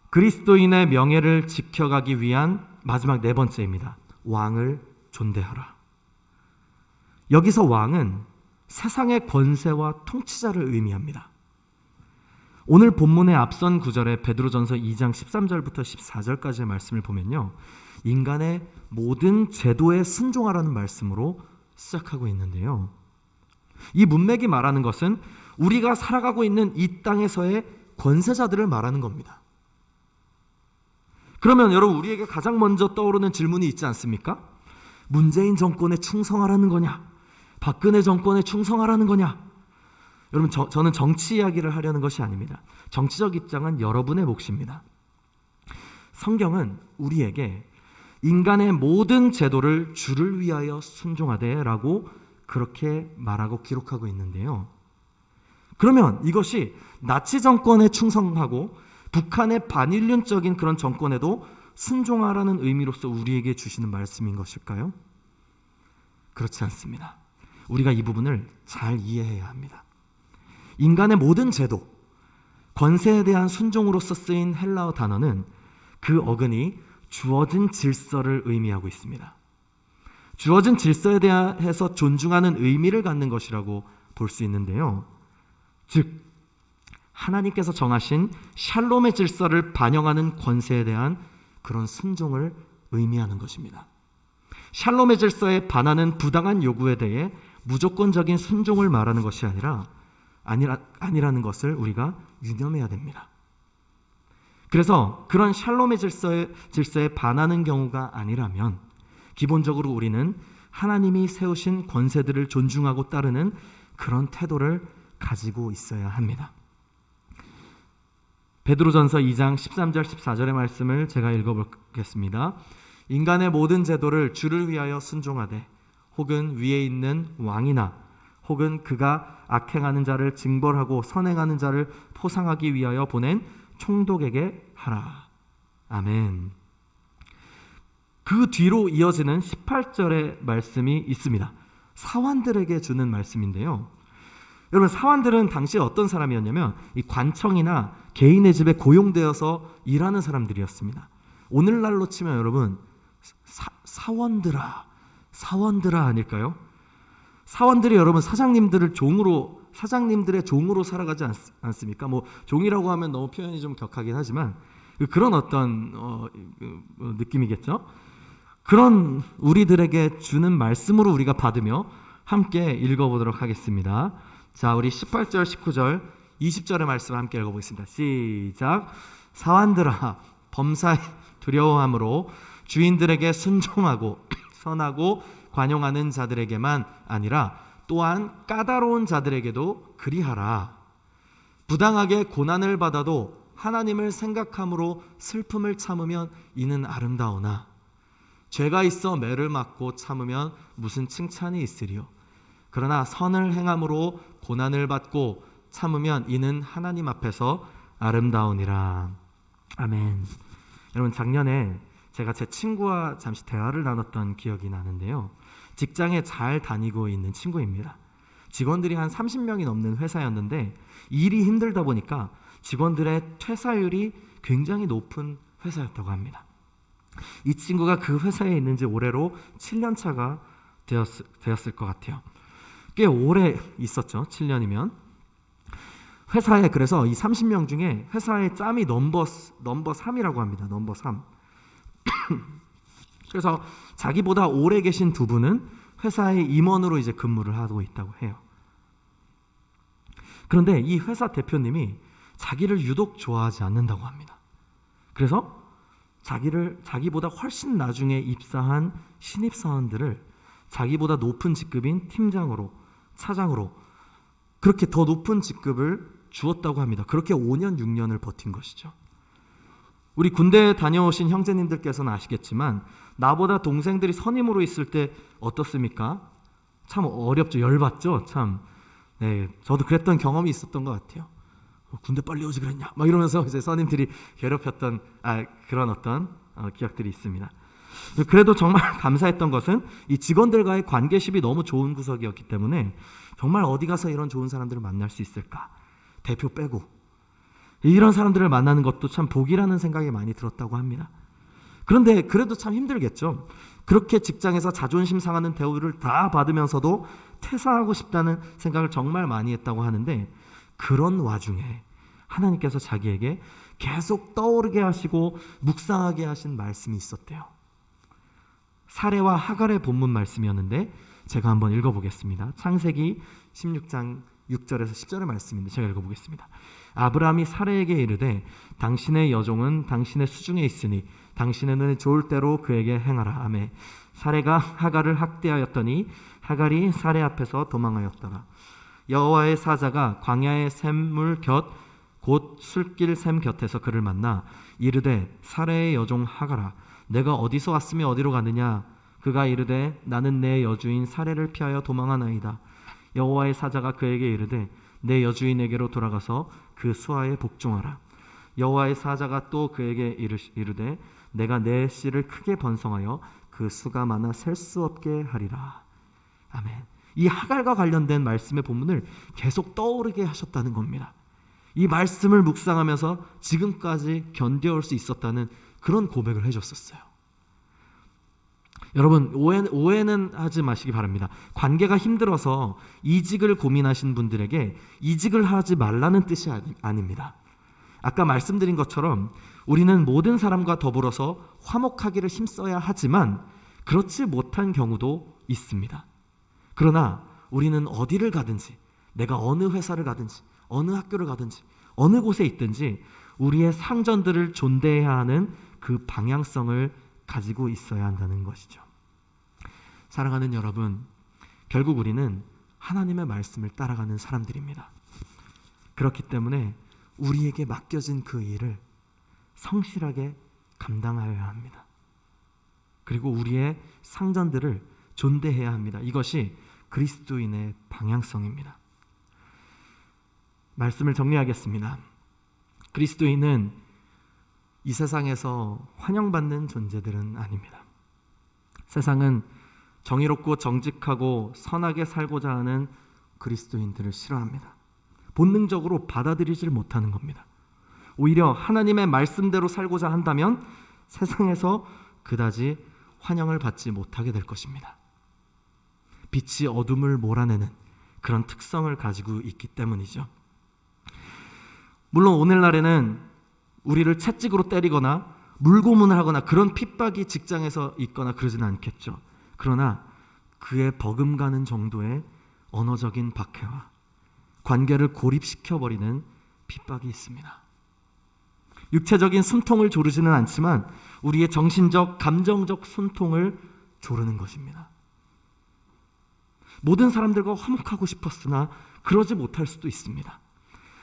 그리스도인의 명예를 지켜가기 위한 마지막 네 번째입니다. 왕을 존대하라. 여기서 왕은 세상의 권세와 통치자를 의미합니다. 오늘 본문의 앞선 구절에 베드로전서 2장 13절부터 14절까지의 말씀을 보면요, 인간의 모든 제도에 순종하라는 말씀으로 시작하고 있는데요, 이 문맥이 말하는 것은 우리가 살아가고 있는 이 땅에서의 권세자들을 말하는 겁니다. 그러면 여러분 우리에게 가장 먼저 떠오르는 질문이 있지 않습니까? 문재인 정권에 충성하라는 거냐? 박근혜 정권에 충성하라는 거냐? 여러분 저는 정치 이야기를 하려는 것이 아닙니다. 정치적 입장은 여러분의 몫입니다. 성경은 우리에게 인간의 모든 제도를 주를 위하여 순종하되라고 그렇게 말하고 기록하고 있는데요, 그러면 이것이 나치 정권에 충성하고 북한의 반인륜적인 그런 정권에도 순종하라는 의미로서 우리에게 주시는 말씀인 것일까요? 그렇지 않습니다. 우리가 이 부분을 잘 이해해야 합니다. 인간의 모든 제도, 권세에 대한 순종으로서 쓰인 헬라어 단어는 그 어근이 주어진 질서를 의미하고 있습니다. 주어진 질서에 대해서 존중하는 의미를 갖는 것이라고 볼 수 있는데요, 즉 하나님께서 정하신 샬롬의 질서를 반영하는 권세에 대한 그런 순종을 의미하는 것입니다. 샬롬의 질서에 반하는 부당한 요구에 대해 무조건적인 순종을 말하는 것이 아니라 아니라는 것을 우리가 유념해야 됩니다. 그래서 그런 샬롬의 질서에 반하는 경우가 아니라면 기본적으로 우리는 하나님이 세우신 권세들을 존중하고 따르는 그런 태도를 가지고 있어야 합니다. 베드로전서 2장 13절 14절의 말씀을 제가 읽어보겠습니다. 인간의 모든 제도를 주를 위하여 순종하되 혹은 위에 있는 왕이나 혹은 그가 악행하는 자를 징벌하고 선행하는 자를 포상하기 위하여 보낸 총독에게 하라. 아멘. 그 뒤로 이어지는 18절의 말씀이 있습니다. 사환들에게 주는 말씀인데요. 여러분, 사환들은 당시에 어떤 사람이었냐면 이 관청이나 개인의 집에 고용되어서 일하는 사람들이었습니다. 오늘날로 치면 여러분 사원들아 아닐까요? 사원들이 여러분 사장님들의 종으로 살아가지 않습니까? 뭐 종이라고 하면 너무 표현이 좀 격하긴 하지만 그런 어떤 느낌이겠죠. 그런 우리들에게 주는 말씀으로 우리가 받으며 함께 읽어보도록 하겠습니다. 자, 우리 18절, 19절, 20절의 말씀을 함께 읽어보겠습니다. 시작. 사환들아, 범사에 두려워함으로 주인들에게 순종하고 선하고 관용하는 자들에게만 아니라 또한 까다로운 자들에게도 그리하라. 부당하게 고난을 받아도 하나님을 생각함으로 슬픔을 참으면 이는 아름다우나 죄가 있어 매를 맞고 참으면 무슨 칭찬이 있으리요. 그러나 선을 행함으로 고난을 받고 참으면 이는 하나님 앞에서 아름다우니라. 아멘. 여러분, 작년에 제가 제 친구와 잠시 대화를 나눴던 기억이 나는데요. 직장에 잘 다니고 있는 친구입니다. 직원들이 한 30명이 넘는 회사였는데 일이 힘들다 보니까 직원들의 퇴사율이 굉장히 높은 회사였다고 합니다. 이 친구가 그 회사에 있는 지 올해로 7년 차가 되었을 것 같아요. 꽤 오래 있었죠. 7년이면. 회사에 그래서 이 30명 중에 회사의 짬이 넘버 3이라고 합니다. 넘버 3. 그래서 자기보다 오래 계신 두 분은 회사의 임원으로 이제 근무를 하고 있다고 해요. 그런데 이 회사 대표님이 자기를 유독 좋아하지 않는다고 합니다. 그래서 자기보다 훨씬 나중에 입사한 신입사원들을 자기보다 높은 직급인 팀장으로, 차장으로 그렇게 더 높은 직급을 주었다고 합니다. 그렇게 5년, 6년을 버틴 것이죠. 우리 군대에 다녀오신 형제님들께서는 아시겠지만 나보다 동생들이 선임으로 있을 때 어떻습니까? 참 어렵죠. 열받죠. 참. 네, 저도 그랬던 경험이 있었던 것 같아요. 군대 빨리 오지 그랬냐? 막 이러면서 이제 선임들이 괴롭혔던 그런 어떤 기억들이 있습니다. 그래도 정말 감사했던 것은 이 직원들과의 관계십이 너무 좋은 구석이었기 때문에 정말 어디 가서 이런 좋은 사람들을 만날 수 있을까? 대표 빼고 이런 사람들을 만나는 것도 참 복이라는 생각이 많이 들었다고 합니다. 그런데 그래도 참 힘들겠죠. 그렇게 직장에서 자존심 상하는 대우를 다 받으면서도 퇴사하고 싶다는 생각을 정말 많이 했다고 하는데 그런 와중에 하나님께서 자기에게 계속 떠오르게 하시고 묵상하게 하신 말씀이 있었대요. 사레와 하갈의 본문 말씀이었는데 제가 한번 읽어보겠습니다. 창세기 16장 6절에서 10절의 말씀인데 제가 읽어보겠습니다. 아브라함이 사레에게 이르되 당신의 여종은 당신의 수중에 있으니 당신의 눈에 좋을 대로 그에게 행하라. 아멘. 사레가 하갈을 학대하였더니 하갈이 사레 앞에서 도망하였더라. 여호와의 사자가 광야의 샘물 곁 곧 술길 샘 곁에서 그를 만나 이르되 사레의 여종 하갈아 내가 어디서 왔으며 어디로 가느냐. 그가 이르되 나는 내 여주인 사레를 피하여 도망하나이다. 여호와의 사자가 그에게 이르되 내 여주인에게로 돌아가서 그 수하에 복종하라. 여호와의 사자가 또 그에게 이르되 내가 내 씨를 크게 번성하여 그 수가 많아 셀 수 없게 하리라. 아멘. 이 하갈과 관련된 말씀의 본문을 계속 떠오르게 하셨다는 겁니다. 이 말씀을 묵상하면서 지금까지 견뎌올 수 있었다는 그런 고백을 해줬었어요. 여러분 오해는 하지 마시기 바랍니다. 관계가 힘들어서 이직을 고민하신 분들에게 이직을 하지 말라는 뜻이 아닙니다. 아까 말씀드린 것처럼 우리는 모든 사람과 더불어서 화목하기를 힘써야 하지만 그렇지 못한 경우도 있습니다. 그러나 우리는 어디를 가든지 내가 어느 회사를 가든지 어느 학교를 가든지 어느 곳에 있든지 우리의 상전들을 존대해야 하는 그 방향성을 가지고 있어야 한다는 것이죠. 사랑하는 여러분, 결국 우리는 하나님의 말씀을 따라가는 사람들입니다. 그렇기 때문에 우리에게 맡겨진 그 일을 성실하게 감당하여야 합니다. 그리고 우리의 상전들을 존대해야 합니다. 이것이 그리스도인의 방향성입니다. 말씀을 정리하겠습니다. 그리스도인은 이 세상에서 환영받는 존재들은 아닙니다. 세상은 정의롭고 정직하고 선하게 살고자 하는 그리스도인들을 싫어합니다. 본능적으로 받아들이질 못하는 겁니다. 오히려 하나님의 말씀대로 살고자 한다면 세상에서 그다지 환영을 받지 못하게 될 것입니다. 빛이 어둠을 몰아내는 그런 특성을 가지고 있기 때문이죠. 물론 오늘날에는 우리를 채찍으로 때리거나 물고문을 하거나 그런 핍박이 직장에서 있거나 그러지는 않겠죠. 그러나 그에 버금가는 정도의 언어적인 박해와 관계를 고립시켜버리는 핍박이 있습니다. 육체적인 숨통을 조르지는 않지만 우리의 정신적, 감정적 숨통을 조르는 것입니다. 모든 사람들과 화목하고 싶었으나 그러지 못할 수도 있습니다.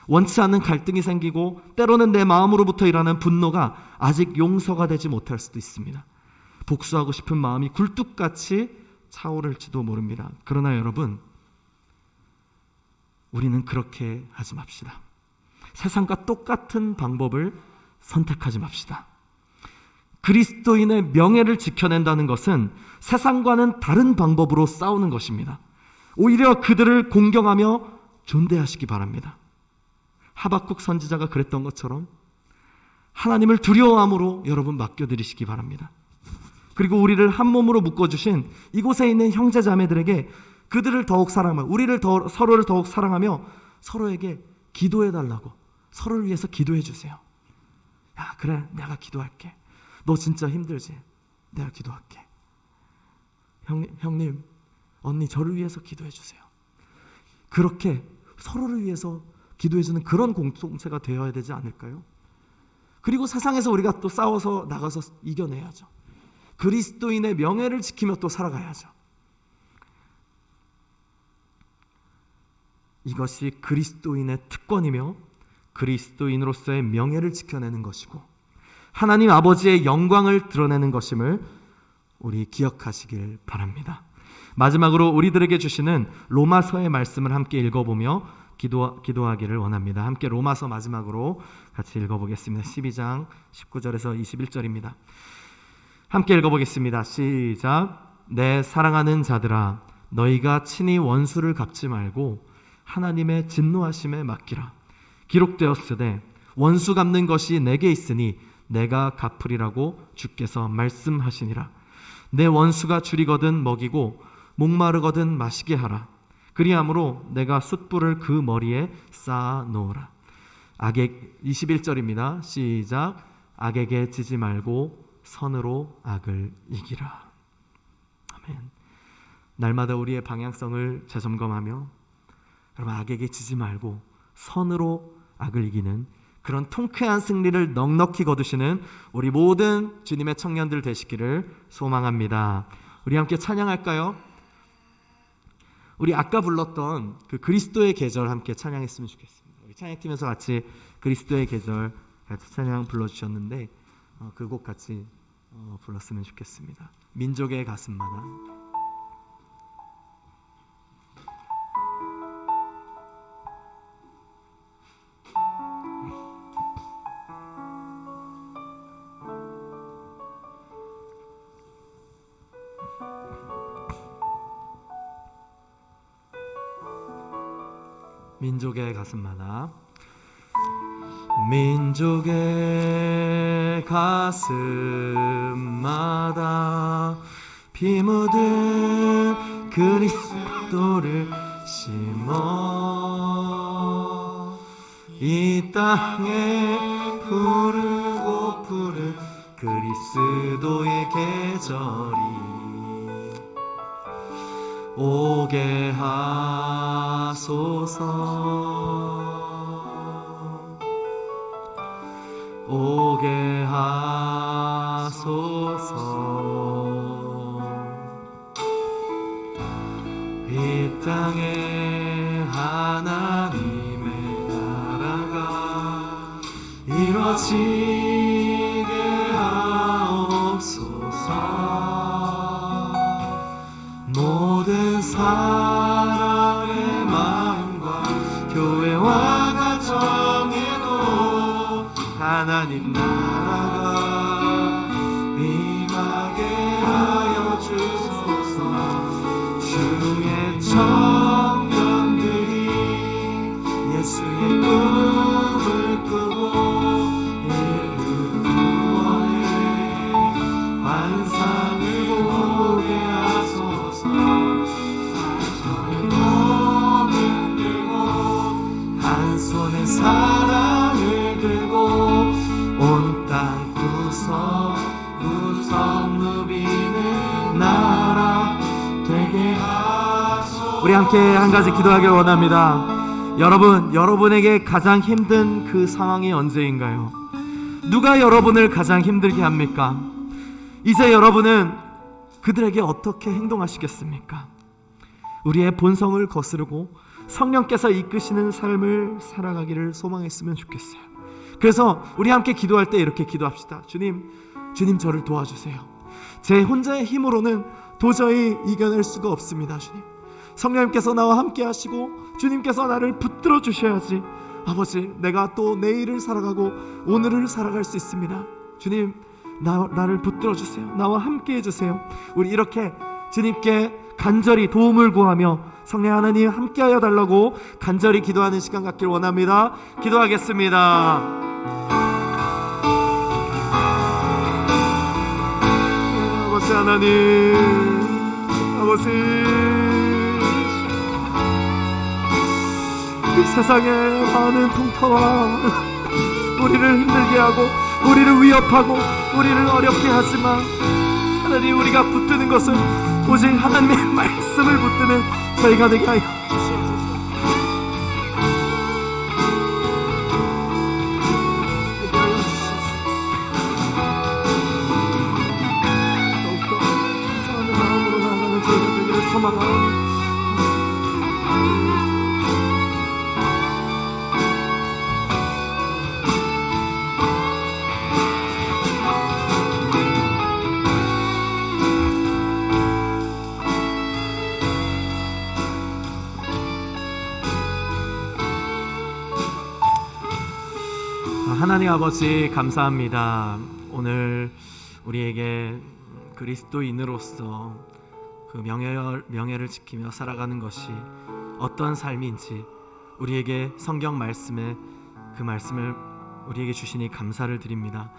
원치 않는 갈등이 생기고 때로는 내 마음으로부터 일어나는 분노가 아직 용서가 되지 못할 수도 있습니다. 복수하고 싶은 마음이 굴뚝같이 차오를지도 모릅니다. 그러나 여러분, 우리는 그렇게 하지 맙시다. 세상과 똑같은 방법을 선택하지 맙시다. 그리스도인의 명예를 지켜낸다는 것은 세상과는 다른 방법으로 싸우는 것입니다. 오히려 그들을 공경하며 존대하시기 바랍니다. 하박국 선지자가 그랬던 것처럼 하나님을 두려워함으로 여러분 맡겨드리시기 바랍니다. 그리고 우리를 한 몸으로 묶어주신 이곳에 있는 형제 자매들에게 그들을 더욱 사랑하며 서로를 더욱 사랑하며 서로에게 기도해달라고, 서로를 위해서 기도해 주세요. 야, 그래, 내가 기도할게. 너 진짜 힘들지? 내가 기도할게. 형님, 언니, 저를 위해서 기도해 주세요. 그렇게 서로를 위해서 기도해주는 그런 공동체가 되어야 되지 않을까요? 그리고 세상에서 우리가 또 싸워서 나가서 이겨내야죠. 그리스도인의 명예를 지키며 또 살아가야죠. 이것이 그리스도인의 특권이며 그리스도인으로서의 명예를 지켜내는 것이고 하나님 아버지의 영광을 드러내는 것임을 우리 기억하시길 바랍니다. 마지막으로 우리들에게 주시는 로마서의 말씀을 함께 읽어보며 기도하기를 원합니다. 함께 로마서 마지막으로 같이 읽어보겠습니다. 12장 19절에서 21절입니다. 함께 읽어보겠습니다. 시작. 내 사랑하는 자들아, 너희가 친히 원수를 갚지 말고 하나님의 진노하심에 맡기라. 기록되었으되 원수 갚는 것이 내게 있으니 내가 갚으리라고 주께서 말씀하시니라. 내 원수가 줄이거든 먹이고 목마르거든 마시게 하라. 그리함으로 내가 숯불을 그 머리에 쌓아 놓으라. 21절입니다. 시작. 악에게 지지 말고 선으로 악을 이기라. 아멘. 날마다 우리의 방향성을 재점검하며 여러분, 악에게 지지 말고 선으로 악을 이기는 그런 통쾌한 승리를 넉넉히 거두시는 우리 모든 주님의 청년들 되시기를 소망합니다. 우리 함께 찬양할까요? 우리 아까 불렀던 그 그리스도의 계절 함께 찬양했으면 좋겠습니다. 우리 찬양팀에서 같이 그리스도의 계절 같이 찬양 불러주셨는데 그 곡 같이 불렀으면 좋겠습니다. 민족의 가슴마다. 민족의 가슴마다. 민족의 가슴마다 피 묻은 그리스도를 심어 이 땅에 푸르고 푸른 그리스도의 계절이 오게 하소서. 오게 하소서. 이 땅에 하나님의 나라가 이루어지게 하옵소서. 모든 사람의 마음과 교회와 가정에도 하나님 나라가 임하게 하여 주소서. 주의 청년들이 예수의 꿈을 꾸고 이룬 구원의 환상을 보게 하소서. 한 손에 몸을 들고 한 손에 사랑을 들고 온 땅 구석구석 누비는 나라 되게 하소서. 우리 함께 한 가지 기도하길 원합니다. 여러분에게 가장 힘든 그 상황이 언제인가요? 누가 여러분을 가장 힘들게 합니까? 이제 여러분은 그들에게 어떻게 행동하시겠습니까? 우리의 본성을 거스르고 성령께서 이끄시는 삶을 살아가기를 소망했으면 좋겠어요. 그래서 우리 함께 기도할 때 이렇게 기도합시다. 주님 저를 도와주세요. 제 혼자의 힘으로는 도저히 이겨낼 수가 없습니다. 주님, 성령님께서 나와 함께 하시고 주님께서 나를 붙들어 주셔야지 아버지 내가 또 내일을 살아가고 오늘을 살아갈 수 있습니다. 주님 나를 붙들어 주세요. 나와 함께 해주세요. 우리 이렇게 주님께 간절히 도움을 구하며 성령 하나님 함께하여 달라고 간절히 기도하는 시간 갖길 원합니다. 기도하겠습니다. 아버지 하나님, 아버지 이 세상에 많은 풍파와 우리를 힘들게 하고 우리를 위협하고 우리를 어렵게 하지만 하나님 우리가 붙드는 것은 오직 하나님의 말씀을 붙드는 저희가 되게 하여 주시옵소서. 더욱더 사랑하는 마음으로 나아가는 저희가 되기를 소망하오니 하나님 아버지 감사합니다. 오늘 우리에게 그리스도인으로서 그 명예를 지키며 살아가는 것이 어떤 삶인지 우리에게 성경 말씀에 그 말씀을 우리에게 주시니 감사를 드립니다.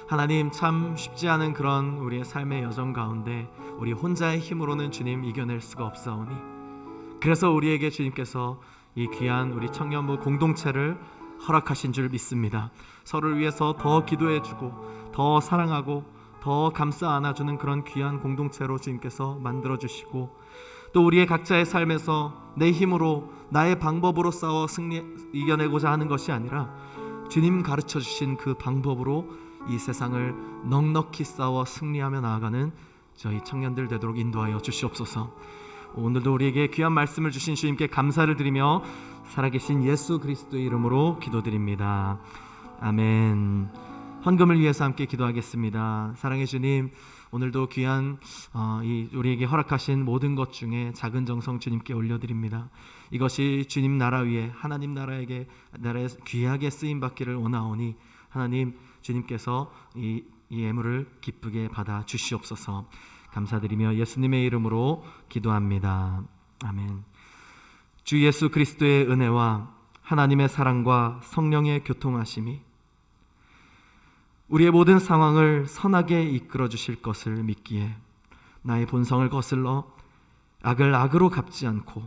하나님 참 쉽지 않은 그런 우리의 삶의 여정 가운데 우리 혼자의 힘으로는 주님 이겨낼 수가 없사오니 그래서 우리에게 주님께서 이 귀한 우리 청년부 공동체를 허락하신 줄 믿습니다. 서로를 위해서 더 기도해주고 더 사랑하고 더 감싸 안아주는 그런 귀한 공동체로 주님께서 만들어주시고 또 우리의 각자의 삶에서 내 힘으로 나의 방법으로 싸워 이겨내고자 하는 것이 아니라 주님 가르쳐주신 그 방법으로 이 세상을 넉넉히 싸워 승리하며 나아가는 저희 청년들 되도록 인도하여 주시옵소서. 오늘도 우리에게 귀한 말씀을 주신 주님께 감사를 드리며 살아계신 예수 그리스도의 이름으로 기도드립니다. 아멘. 헌금을 위해서 함께 기도하겠습니다. 사랑의 주님, 오늘도 귀한 우리에게 허락하신 모든 것 중에 작은 정성 주님께 올려드립니다. 이것이 주님 나라 위에 하나님 나라에 귀하게 쓰임 받기를 원하오니 하나님 주님께서 이 예물을 기쁘게 받아 주시옵소서. 감사드리며 예수님의 이름으로 기도합니다. 아멘. 주 예수 그리스도의 은혜와 하나님의 사랑과 성령의 교통하심이 우리의 모든 상황을 선하게 이끌어 주실 것을 믿기에 나의 본성을 거슬러 악을 악으로 갚지 않고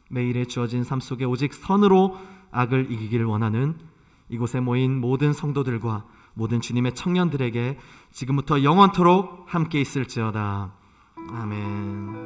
매일에 주어진 삶 속에 오직 선으로 악을 이기기를 원하는 이곳에 모인 모든 성도들과 모든 주님의 청년들에게 지금부터 영원토록 함께 있을지어다. 아멘.